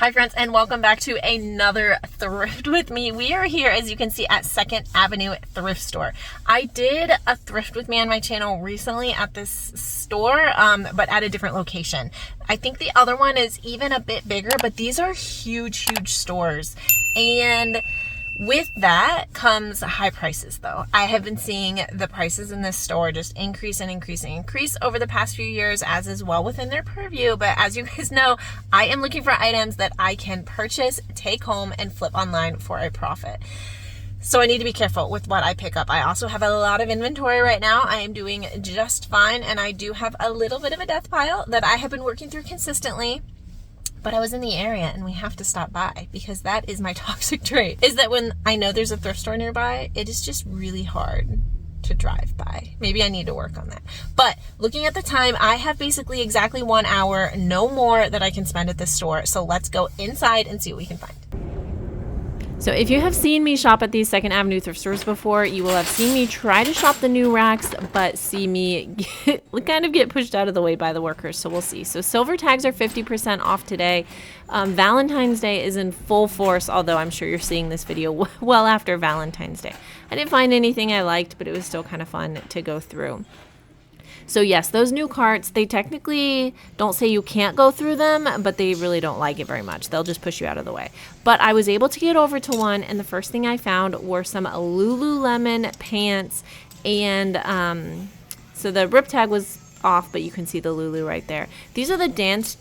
Hi friends, and welcome back to another thrift with me. We are here, as you can see, at 2nd Avenue Thrift Store. I did a thrift with me on my channel recently at this store, but at a different location. I think the other one is even a bit bigger, but these are huge stores. And with that comes high prices though. I have been seeing the prices in this store just increase over the past few years, as is well within their purview. But as you guys know, I am looking for items that I can purchase, take home, and flip online for a profit. So I need to be careful with what I pick up. I also have a lot of inventory right now. I am doing just fine, and I do have a little bit of a death pile that I have been working through consistently. But I was in the area and we have to stop by, because that is my toxic trait, is that when I know there's a thrift store nearby, it is just really hard to drive by. Maybe I need to work on that. But looking at the time, I have basically exactly 1 hour, no more, that I can spend at this store. So let's go inside and see what we can find. So if you have seen me shop at these 2nd Avenue thrift stores before, you will have seen me try to shop the new racks, but see me kind of get pushed out of the way by the workers. So we'll see. So silver tags are 50% off today. Valentine's Day is in full force, although I'm sure you're seeing this video well after Valentine's Day. I didn't find anything I liked, but it was still kind of fun to go through. So yes, those new carts, they technically don't say you can't go through them, but they really don't like it very much. They'll just push you out of the way. But I was able to get over to one, and the first thing I found were some Lululemon pants. And so the rip tag was off, but you can see the Lulu right there. These are the Dance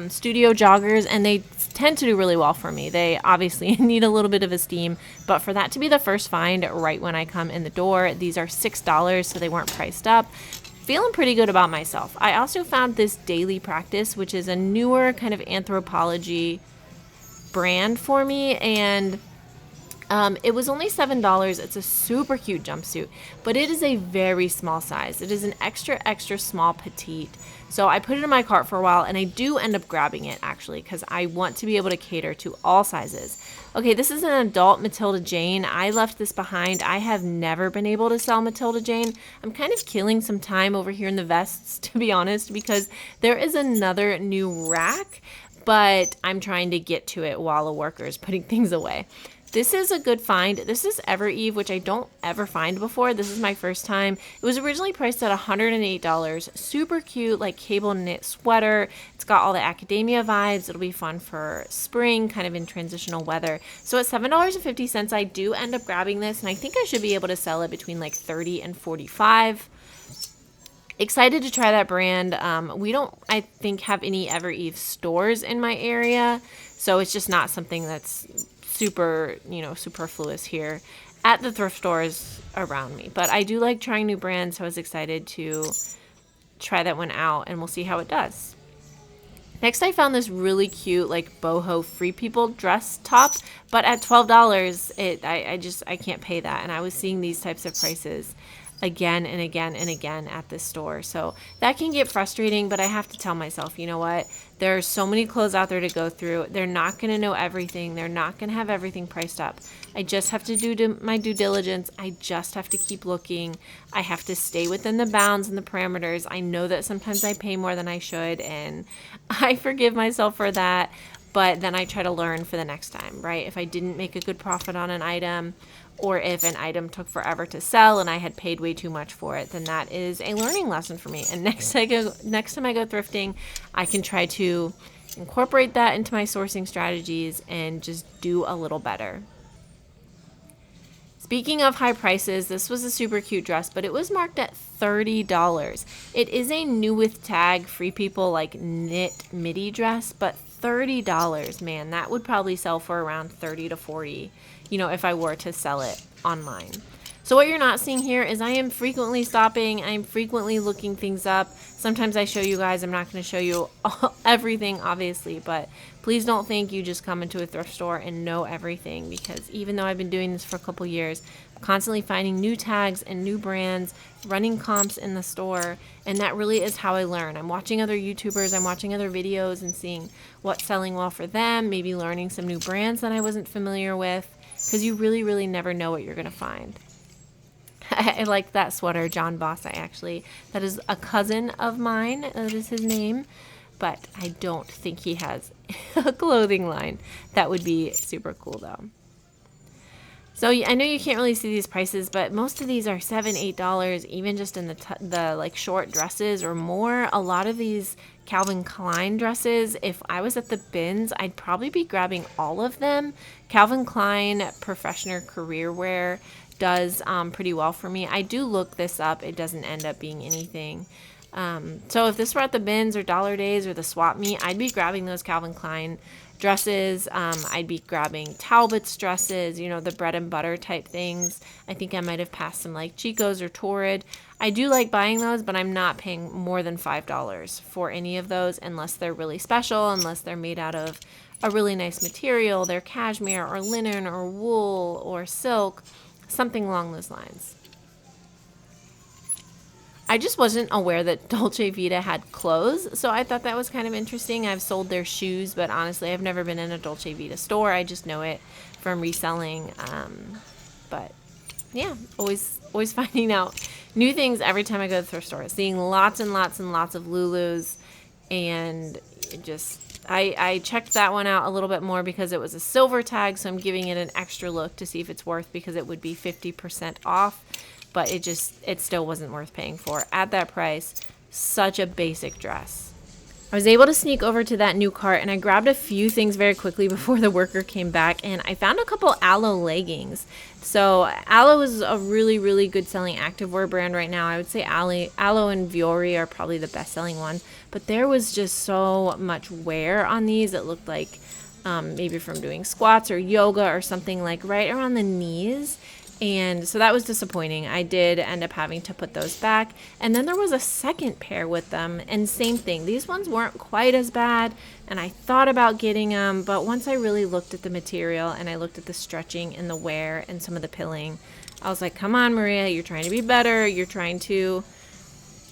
Studio joggers, and they tend to do really well for me. They obviously need a little bit of esteem, but for that to be the first find right when I come in the door, these are $6, so they weren't priced up. Feeling pretty good about myself. I also found this Daily Practice, which is a newer kind of anthropology brand for me, and it was only $7. It's a super cute jumpsuit, but it is a very small size. It is an extra small petite. So I put it in my cart for a while, and I do end up grabbing it actually, because I want to be able to cater to all sizes. Okay, this is an adult Matilda Jane. I left this behind. I have never been able to sell Matilda Jane. I'm kind of killing some time over here in the vests, to be honest, because there is another new rack, but I'm trying to get to it while a worker is putting things away. This is a good find. This is Evereve, which I don't ever find before. This is my first time. It was originally priced at $108. Super cute, like cable knit sweater. It's got all the academia vibes. It'll be fun for spring, kind of in transitional weather. So at $7.50, I do end up grabbing this, and I think I should be able to sell it between like $30 and $45. Excited to try that brand. We don't, I think, have any Evereve stores in my area, so it's just not something that's super, superfluous here at the thrift stores around me. But I do like trying new brands, so I was excited to try that one out, and we'll see how it does. Next, I found this really cute, like, boho Free People dress top, but at $12, I can't pay that. And I was seeing these types of prices again and again and again at this store. So that can get frustrating, but I have to tell myself, you know what? There are so many clothes out there to go through. They're not going to know everything. They're not going to have everything priced up. I just have to do my due diligence. I just have to keep looking. I have to stay within the bounds and the parameters. I know that sometimes I pay more than I should, and I forgive myself for that. But then I try to learn for the next time, right? If I didn't make a good profit on an item, or if an item took forever to sell and I had paid way too much for it, then that is a learning lesson for me. And next time I go thrifting, I can try to incorporate that into my sourcing strategies and just do a little better. Speaking of high prices, this was a super cute dress, but it was marked at $30. It is a new with tag Free People like knit midi dress, but $30, man, that would probably sell for around $30 to $40, if I were to sell it online. So what you're not seeing here is I am frequently stopping. I'm frequently looking things up. Sometimes I show you guys. I'm not going to show you everything, obviously, but please don't think you just come into a thrift store and know everything, because even though I've been doing this for a couple years, I'm constantly finding new tags and new brands, running comps in the store, and that really is how I learn. I'm watching other YouTubers, I'm watching other videos and seeing what's selling well for them, maybe learning some new brands that I wasn't familiar with, because you really never know what you're going to find. I like that sweater, John Boss. That is a cousin of mine. That is his name. But I don't think he has a clothing line. That would be super cool though. So I know you can't really see these prices, but most of these are $7, $8, even just in the like short dresses or more. A lot of these Calvin Klein dresses, if I was at the bins, I'd probably be grabbing all of them. Calvin Klein Professional Career Wear does pretty well for me. I do look this up. It doesn't end up being anything. So if this were at the bins or Dollar Days or the swap meet, I'd be grabbing those Calvin Klein dresses. I'd be grabbing Talbot's dresses, you know, the bread and butter type things. I think I might have passed some like Chico's or Torrid. I do like buying those, but I'm not paying more than $5 for any of those unless they're really special, unless they're made out of a really nice material. They're cashmere or linen or wool or silk, something along those lines. I just wasn't aware that Dolce Vita had clothes, so I thought that was kind of interesting. I've sold their shoes, but honestly, I've never been in a Dolce Vita store. I just know it from reselling. But yeah, always finding out new things every time I go to the thrift store. Seeing lots and lots and lots of Lulus, and it just I checked that one out a little bit more because it was a silver tag, so I'm giving it an extra look to see if it's worth, because it would be 50% off. But it still wasn't worth paying for at that price. Such a basic dress. I was able to sneak over to that new cart, and I grabbed a few things very quickly before the worker came back, and I found a couple Aloe leggings. So Aloe is a really, really good selling activewear brand right now. I would say Aloe and Vuori are probably the best selling one, but there was just so much wear on these. It looked like maybe from doing squats or yoga or something, like right around the knees. And so that was disappointing. I did end up having to put those back. And then there was a second pair with them, and same thing. These ones weren't quite as bad, and I thought about getting them, but once I really looked at the material and I looked at the stretching and the wear and some of the pilling, I was like, come on, Maria, you're trying to be better. You're trying to,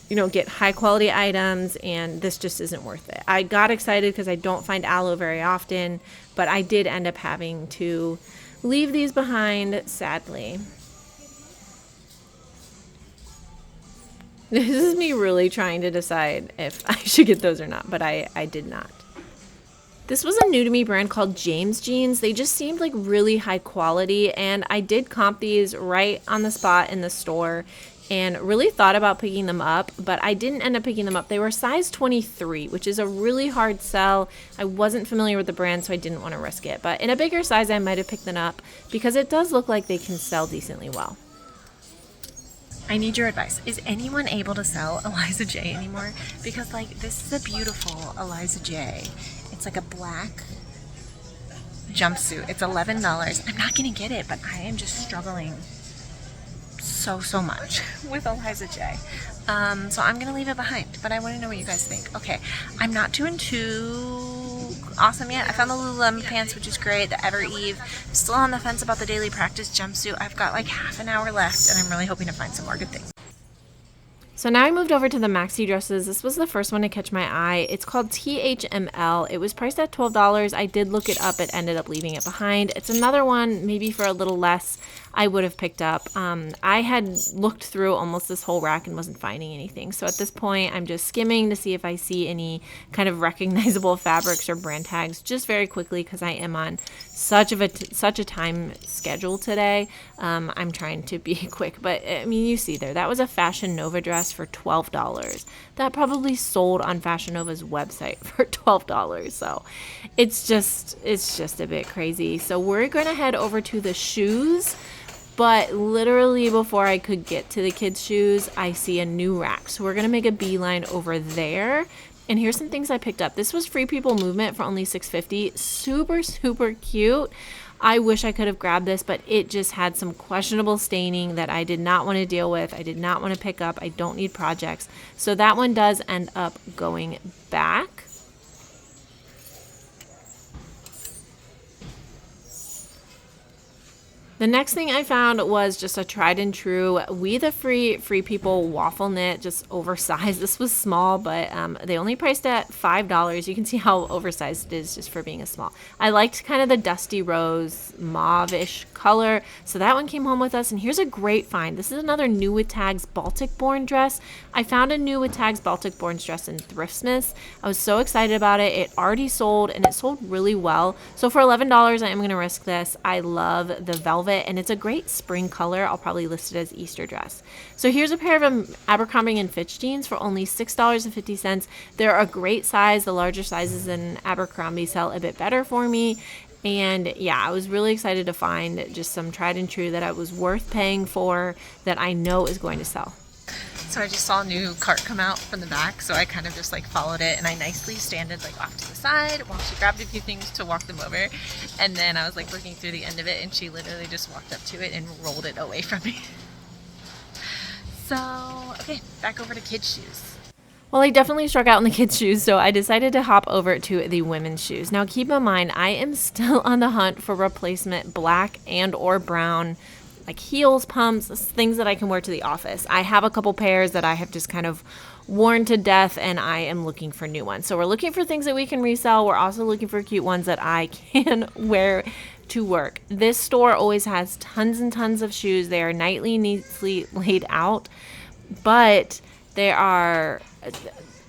you know, get high quality items, and this just isn't worth it. I got excited because I don't find Aloe very often, but I did end up having to leave these behind, sadly. This is me really trying to decide if I should get those or not, but I did not. This was a new to me brand called James Jeans. They just seemed like really high quality, and I did comp these right on the spot in the store and really thought about picking them up, but I didn't end up picking them up. They were size 23, which is a really hard sell. I wasn't familiar with the brand, so I didn't want to risk it. But in a bigger size, I might have picked them up because it does look like they can sell decently well. I need your advice. Is anyone able to sell Eliza J anymore? Because like, this is a beautiful Eliza J. It's like a black jumpsuit. It's $11. I'm not gonna get it, but I am just struggling so much with Eliza J. So I'm gonna leave it behind, but I want to know what you guys think. Okay, I'm not doing too awesome yet. I found the Lululemon pants, which is great. The Ever Eve. I'm still on the fence about the daily practice jumpsuit. I've got like half an hour left, and I'm really hoping to find some more good things. So now I moved over to the maxi dresses. This was the first one to catch my eye. It's called THML. It was priced at $12. I did look it up. It ended up leaving it behind. It's another one, maybe for a little less, I would have picked up. I had looked through almost this whole rack and wasn't finding anything. So at this point, I'm just skimming to see if I see any kind of recognizable fabrics or brand tags just very quickly, because I am on such a time schedule today. I'm trying to be quick, but I mean, you see there, that was a Fashion Nova dress for $12. That probably sold on Fashion Nova's website for $12. So it's just a bit crazy. So we're going to head over to the shoes. But literally before I could get to the kids' shoes, I see a new rack. So we're going to make a beeline over there. And here's some things I picked up. This was Free People Movement for only $6.50. Super cute. I wish I could have grabbed this, but it just had some questionable staining that I did not want to deal with. I did not want to pick up. I don't need projects. So that one does end up going back. The next thing I found was just a tried and true We the Free People waffle knit, just oversized. This was small, but they only priced at $5. You can see how oversized it is just for being a small. I liked kind of the dusty rose mauve-ish color, so that one came home with us. And here's a great find. This is another New with Tags Baltic Born dress. I found a New with Tags Baltic Born dress in Thriftsmiths. I was so excited about it. It already sold, and it sold really well. So for $11, I am going to risk this. I love the velvet, and it's a great spring color. I'll probably list it as Easter dress. So here's a pair of Abercrombie & Fitch jeans for only $6.50. They're a great size. The larger sizes in Abercrombie sell a bit better for me. And yeah, I was really excited to find just some tried and true that I was worth paying for, that I know is going to sell. So I just saw a new cart come out from the back, so I kind of just like followed it, and I nicely standed like off to the side while she grabbed a few things to walk them over, and then I was like looking through the end of it, and she literally just walked up to it and rolled it away from me. So okay, back over to kids' shoes. Well, I definitely struck out in the kids' shoes, so I decided to hop over to the women's shoes. Now keep in mind, I am still on the hunt for replacement black and or brown, like heels, pumps, things that I can wear to the office. I have a couple pairs that I have just kind of worn to death, and I am looking for new ones. So we're looking for things that we can resell. We're also looking for cute ones that I can wear to work. This store always has tons and tons of shoes. They are neatly laid out, but they are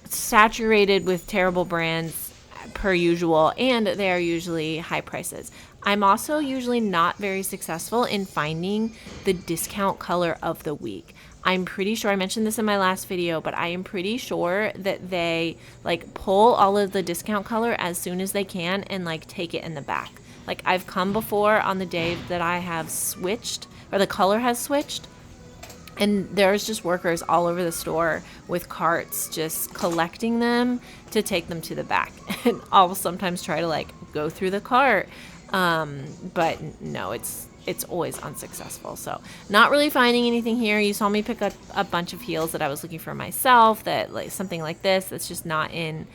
saturated with terrible brands per usual, and they are usually high prices. I'm also usually not very successful in finding the discount color of the week. I'm pretty sure, I mentioned this in my last video, but I am pretty sure that they like pull all of the discount color as soon as they can and like take it in the back. Like I've come before on the day that I have switched, or the color has switched, and there's just workers all over the store with carts just collecting them to take them to the back. And I'll sometimes try to like go through the cart, but no, it's always unsuccessful. So not really finding anything here. You saw me pick up a bunch of heels that I was looking for myself, that like something like this that's just not in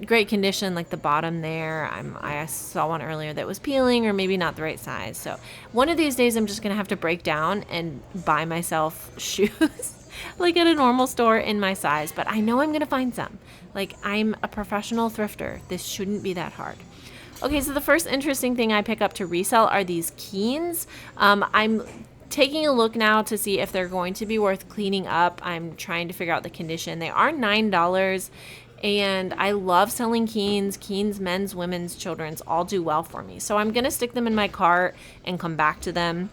great condition, like the bottom there. I saw one earlier that was peeling, or maybe not the right size. So one of these days I'm just gonna have to break down and buy myself shoes like at a normal store in my size, but I know I'm gonna find some. Like, I'm a professional thrifter. This shouldn't be that hard. Okay, so the first interesting thing I pick up to resell are these Keens. I'm taking a look now to see if they're going to be worth cleaning up. I'm trying to figure out the condition. They are $9, and I love selling Keens. Keens, men's, women's, children's, all do well for me. So I'm going to stick them in my cart and come back to them.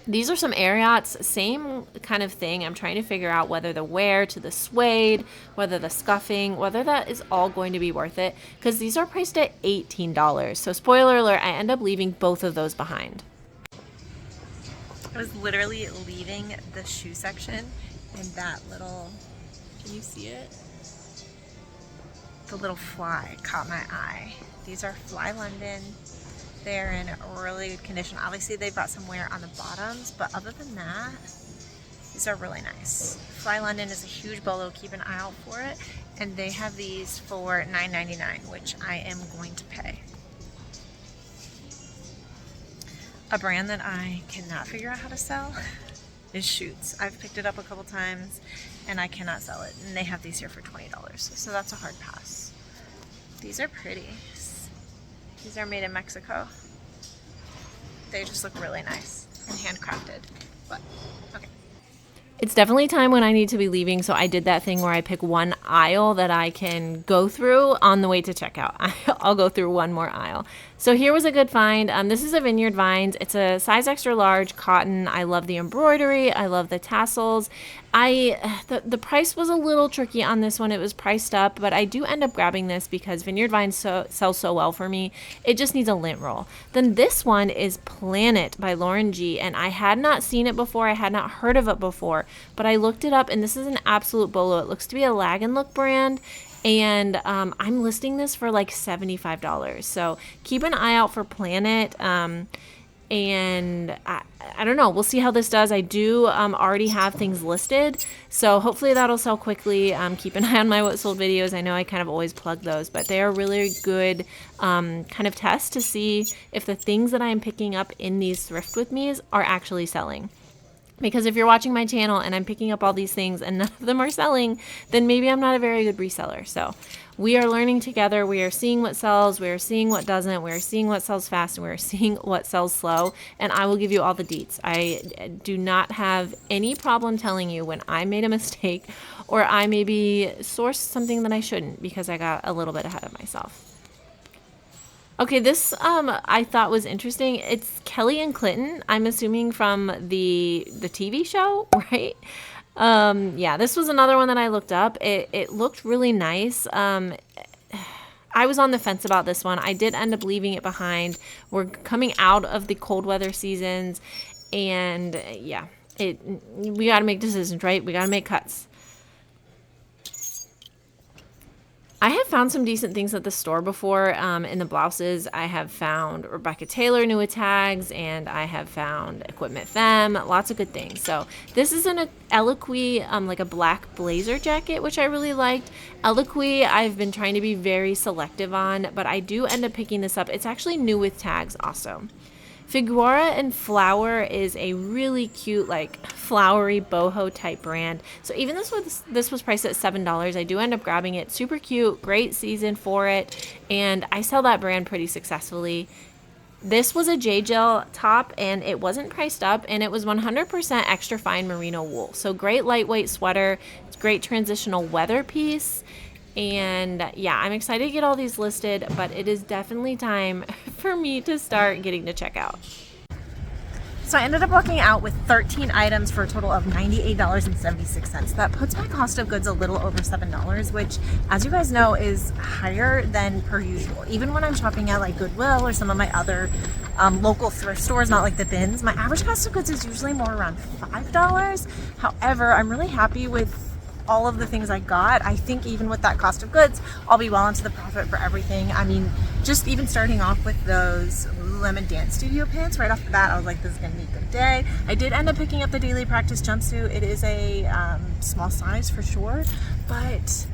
These are some Ariats, same kind of thing. I'm trying to figure out whether the wear to the suede, whether the scuffing, whether that is all going to be worth it, because these are priced at $18. So spoiler alert, I end up leaving both of those behind. I was literally leaving the shoe section, and that little, can you see it? The little fly caught my eye. These are Fly London. They're in really good condition. Obviously they've got some wear on the bottoms, but other than that, these are really nice. Fly London is a huge bolo. Keep an eye out for it. And they have these for $9.99, which I am going to pay. A brand that I cannot figure out how to sell is Shoots. I've picked it up a couple times and I cannot sell it. And they have these here for $20. So that's a hard pass. These are pretty. These are made in Mexico. They just look really nice and handcrafted, but okay. It's definitely time when I need to be leaving, so I did that thing where I pick one aisle that I can go through on the way to checkout. I'll go through one more aisle. So here was a good find. This is a Vineyard Vines. It's a size extra large cotton. I love the embroidery. I love the tassels. The price was a little tricky on this one. It was priced up, but I do end up grabbing this because Vineyard Vines sells so well for me. It just needs a lint roll. Then this one is Planet by Lauren G, and I had not seen it before. I had not heard of it before, but I looked it up, and this is an absolute bolo. It looks to be a Lag and Look brand. And I'm listing this for like $75. So keep an eye out for Planet. and I don't know, we'll see how this does. I do already have things listed, so hopefully that'll sell quickly. Keep an eye on my what sold videos. I know I kind of always plug those, but they are really good kind of test to see if the things that I am picking up in these thrift with me's are actually selling. Because if you're watching my channel and I'm picking up all these things and none of them are selling, then maybe I'm not a very good reseller. So we are learning together. We are seeing what sells. We are seeing what doesn't. We are seeing what sells fast, and we are seeing what sells slow. And I will give you all the deets. I do not have any problem telling you when I made a mistake or I maybe sourced something that I shouldn't because I got a little bit ahead of myself. Okay, this I thought was interesting. It's Kelly and Clinton, I'm assuming from the TV show, right? Yeah, this was another one that I looked up. It looked really nice. I was on the fence about this one. I did end up leaving it behind. We're coming out of the cold weather seasons, and yeah, we got to make decisions, right? We got to make cuts. I have found some decent things at the store before. In the blouses, I have found Rebecca Taylor new tags, and I have found Equipment Femme, lots of good things. So this is an Eloquii, like a black blazer jacket, which I really liked. Eloquii, I've been trying to be very selective on, but I do end up picking this up. It's actually new with tags also. Figuara and Flower is a really cute, like flowery boho type brand. So even this was priced at $7, I do end up grabbing it. Super cute, great season for it, and I sell that brand pretty successfully. This was a J-Gel top, and it wasn't priced up, and it was 100% extra fine merino wool. So great lightweight sweater. It's great transitional weather piece. And yeah, I'm excited to get all these listed, but it is definitely time for me to start getting to checkout. So I ended up walking out with 13 items for a total of $98.76. That puts my cost of goods a little over $7, which, as you guys know, is higher than per usual. Even when I'm shopping at like Goodwill or some of my other local thrift stores, not like the bins, my average cost of goods is usually more around $5. However, I'm really happy with all of the things I got. I think even with that cost of goods, I'll be well into the profit for everything. I mean, just even starting off with those Lululemon Dance Studio pants, right off the bat, I was like, this is gonna be a good day. I did end up picking up the daily practice jumpsuit. It is a small size for sure, but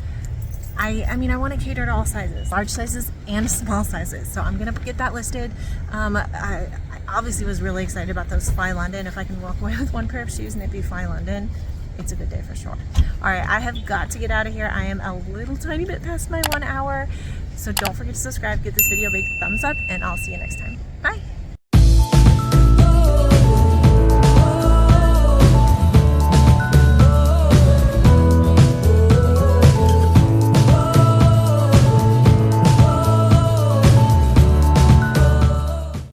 I mean, I want to cater to all sizes, large sizes and small sizes. So I'm gonna get that listed. I obviously was really excited about those Fly London. If I can walk away with one pair of shoes and it be Fly London, it's a good day for sure. All right, I have got to get out of here. I am a little tiny bit past my 1 hour. So don't forget to subscribe, give this video a big thumbs up, and I'll see you next time. Bye.